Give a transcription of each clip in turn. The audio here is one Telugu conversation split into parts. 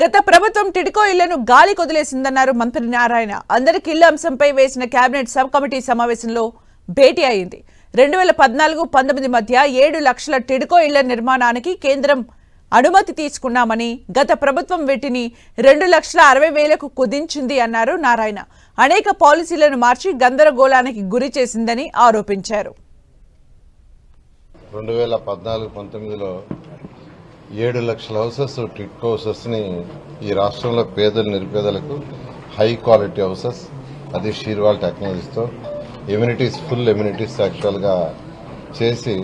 గత ప్రభుత్వం టిడ్కో ఇళ్లను గాలి కొదిలేసిందన్నారు మంత్రి నారాయణ. అందరికి ఇళ్ల అంశంపై వేసిన కేబినెట్ సబ్ కమిటీ సమావేశంలో భేటీ అయింది. 2014-19 మధ్య 7 లక్షల టిడ్కో ఇళ్ల నిర్మాణానికి కేంద్రం అనుమతి తీసుకున్నామని, గత ప్రభుత్వం వీటిని 2,60,000కు కుదించింది అన్నారు నారాయణ. అనేక పాలసీలను మార్చి గందరగోళానికి గురి చేసిందని ఆరోపించారు. 2014-19లో 7 లక్షల హౌసెస్ టిడ్కో హౌసెస్ ని ఈ రాష్ట్రంలో పేదలు నిరుపేదలకు హై క్వాలిటీ హౌసెస్, అది షీర్వాల్ టెక్నాలజీతో ఎమ్యూనిటీస్, ఫుల్ ఎమ్యూనిటీస్ యాక్చువల్ గా చేసి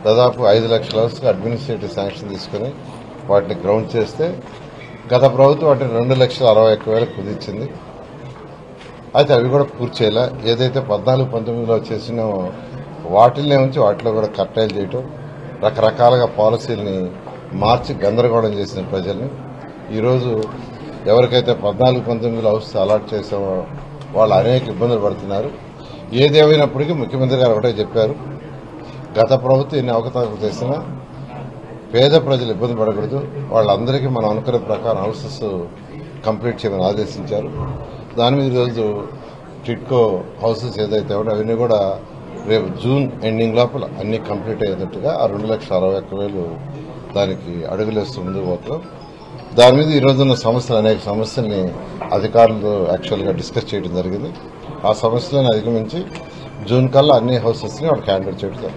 దాదాపు 5 లక్షల హౌస్ అడ్మినిస్ట్రేటివ్ శాంక్షన్ తీసుకుని వాటిని గ్రౌండ్ చేస్తే గత ప్రభుత్వం వాటిని 2,61,000 కుదించింది. అయితే అవి కూడా పూర్తి చేయాల. ఏదైతే 14-19లో చేసిన వాటిల్నే ఉంచి వాటిలో కూడా కట్టైలు చేయటం, రకరకాలుగా పాలసీలని మార్చి గందరగోళం చేసిన ప్రజల్ని ఈరోజు ఎవరికైతే 14-19లో హౌస్ అలాట్ చేసామో వాళ్ళు అనేక ఇబ్బందులు పడుతున్నారు. ఏదేమైనప్పటికీ ముఖ్యమంత్రి గారు ఒకటే చెప్పారు, గత ప్రభుత్వం ఎన్ని అవకతవకలు చేసినా పేద ప్రజలు ఇబ్బంది పడకూడదు, వాళ్ళందరికీ మనం అనుకునే ప్రకారం హౌసెస్ కంప్లీట్ చేయమని ఆదేశించారు. దాని మీద ఈరోజు టిడ్కో హౌసెస్ ఏదైతే ఉన్నాయో అవన్నీ కూడా రేపు జూన్ ఎండింగ్ లోపల అన్ని కంప్లీట్ అయ్యేటట్టుగా ఆ 2,61,000 దానికి అడుగులేస్తూ ముందుకు పోతున్నాం. దాని మీద ఈ రోజున్న సమస్యలు, అనేక సమస్యల్ని అధికారులతో యాక్చువల్గా డిస్కస్ చేయడం జరిగింది. ఆ సమస్యలను అధిగమించి జూన్ కల్లా అన్ని హౌసెస్ ని వాళ్ళకి హ్యాండ్ ఓవర్ చేయడం.